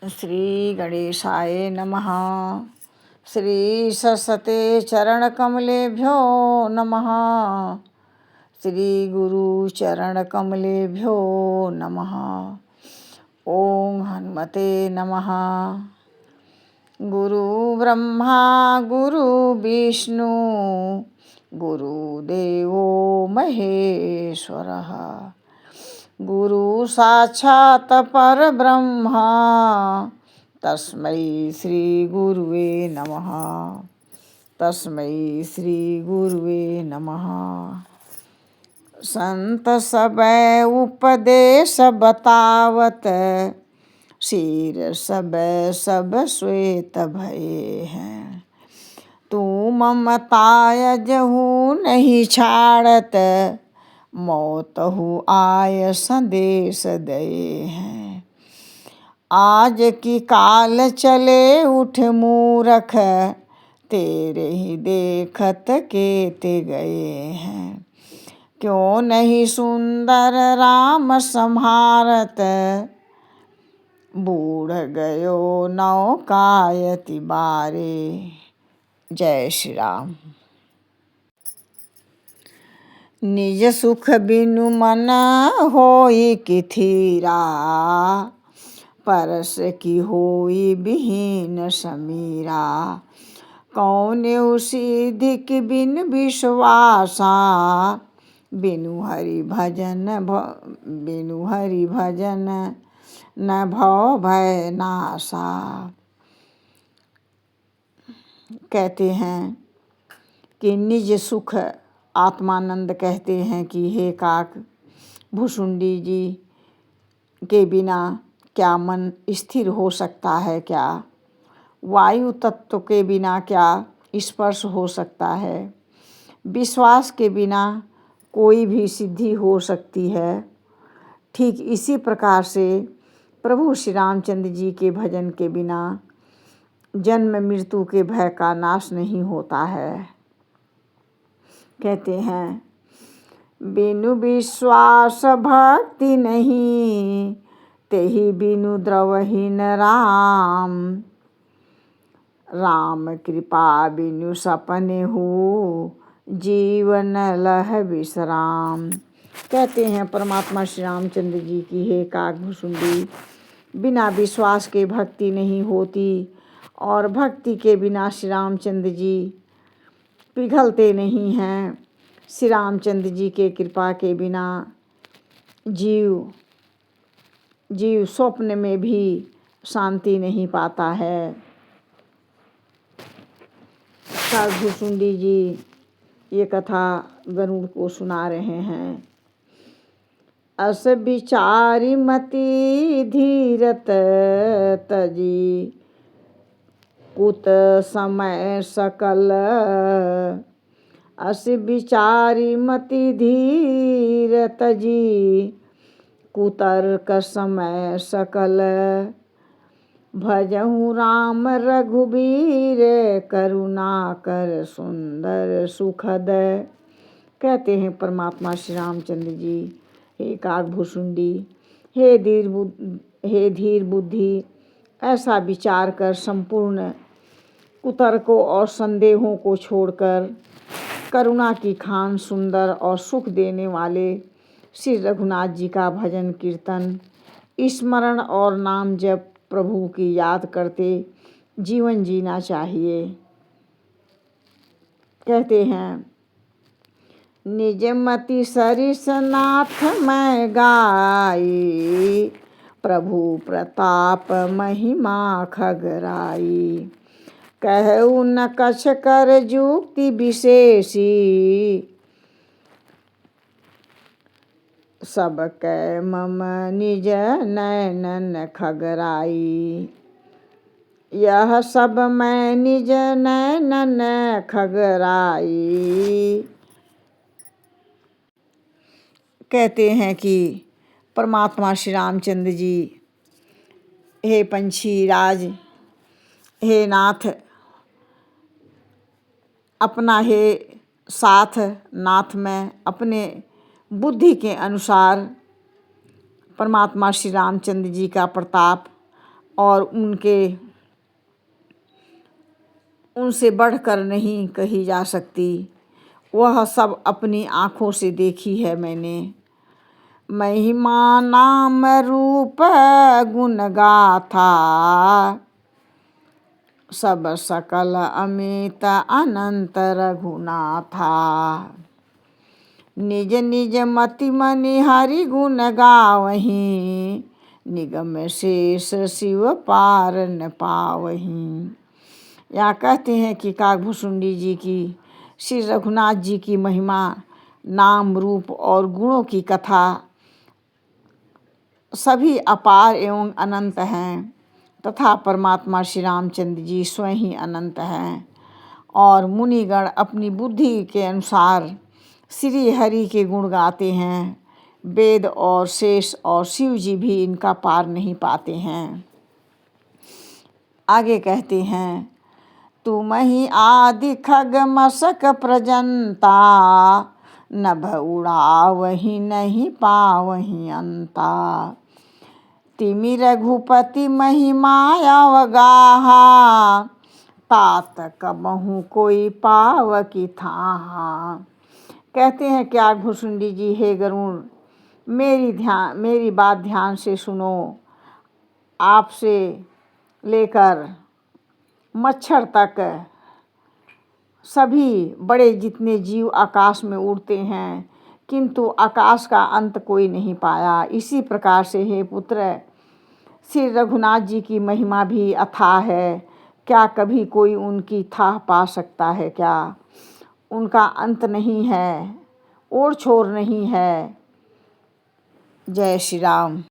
श्री गणेशाय नमः। श्री सरस्वते चरणकमलेभ्यो नमः। श्री गुरु चरणकमलेभ्यो नमः। ओम हनुमते नमः। गुरु ब्रह्मा गुरु विष्णु गुरुदेवो महेश्वरः। गुरु साक्षात् परब्रह्मा तस्मै श्री गुरुवे नमः। तस्मै श्री गुरुवे नमः। संत सबे उपदेश बतावत शीर सबे सब श्वेत भये हैं। तू ममताय जहू नहीं छाड़त मौत हु आय संदेश दये हैं। आज की काल चले उठ मूरख तेरे ही देखत केते गए हैं। क्यों नहीं सुंदर राम संहारत बूढ़ गयो नौकायति बारे। जय श्री राम। निज सुख बिनु मन होई किथीरा परस की होई विहीन समीरा। कौन सिद्धि की बिन विश्वासा बिनु हरि भजन न भव भय नासा। कहते हैं कि निज सुख आत्मानंद कहते हैं कि हे काक भुसुंडी जी के बिना क्या मन स्थिर हो सकता है क्या? वायु तत्व के बिना क्या स्पर्श हो सकता है? विश्वास के बिना कोई भी सिद्धि हो सकती है। ठीक इसी प्रकार से प्रभु श्री रामचंद्र जी के भजन के बिना जन्म मृत्यु के भय का नाश नहीं होता है। कहते हैं बिनु विश्वास भक्ति नहीं तेहि बिनु द्रवहीन राम। राम कृपा बिनु सपने हो जीवन लह विश्राम। कहते हैं परमात्मा श्री रामचंद्र जी की हे काक भुसुंडी बिना विश्वास के भक्ति नहीं होती और भक्ति के बिना श्री रामचंद्र जी पिघलते नहीं हैं। श्री रामचंद्र जी के कृपा के बिना जीव स्वप्न में भी शांति नहीं पाता है। भुसुंडी जी ये कथा गरुड़ को सुना रहे हैं। अस विचारी मति धीरत तजी कुत समय सकल। अस विचारी मति धीर तजी कुतर्क समय सकल। भजहु राम रघुबीर करुणा कर सुंदर सुखद। कहते हैं परमात्मा श्री रामचंद्र जी हे काक भुसुंडी हे धीर बुद्धि ऐसा विचार कर संपूर्ण कुतर्कों और संदेहों को छोड़कर करुणा की खान सुंदर और सुख देने वाले श्री रघुनाथ जी का भजन कीर्तन स्मरण और नाम जप प्रभु की याद करते जीवन जीना चाहिए। कहते हैं निज मति सरिस नाथ मैं गाई प्रभु प्रताप महिमा खगराई। कहु न कछ कर जुक्ति विशेषी सब कै मम निज नैनन खगराई। यह सब मैं निज नैनन खगराई। कहते हैं कि परमात्मा श्री रामचंद्र जी हे पंछी राज हे नाथ अपना हे साथ नाथ में अपने बुद्धि के अनुसार परमात्मा श्री रामचंद्र जी का प्रताप और उनसे बढ़कर नहीं कही जा सकती। वह सब अपनी आँखों से देखी है मैंने। महिमा नाम रूप गुण गाथा, सब सकल अमित अनंत रघुनाथा। निज निज मति मनि हरि गुण गावहीं, निगम शेष शिव पार न पावहीं। यहाँ कहते हैं कि काकभुसुंडी जी की, श्री रघुनाथ जी की महिमा, नाम रूप और गुणों की कथा सभी अपार एवं अनंत हैं, तथा परमात्मा श्री रामचंद्र जी स्वयं ही अनंत हैं। और मुनिगण अपनी बुद्धि के अनुसार श्री हरि के गुण गाते हैं। वेद और शेष और शिव जी भी इनका पार नहीं पाते हैं। आगे कहते हैं, तुम ही आदि खग मसक प्रजंता, नभ उड़ावहि नहीं पावहि अंता। तिमि रघुपति महिमा अवगाहा, तात कबहु कोई पाव की थाहा। कहते हैं कि काकभुसुंडी जी, हे गरुड़, मेरी बात ध्यान से सुनो। आपसे लेकर मच्छर तक सभी बड़े जितने जीव आकाश में उड़ते हैं, किंतु आकाश का अंत कोई नहीं पाया। इसी प्रकार से हे पुत्र, श्री रघुनाथ जी की महिमा भी अथाह है। क्या कभी कोई उनकी थाह पा सकता है क्या? उनका अंत नहीं है, ओर छोर नहीं है। जय श्री राम।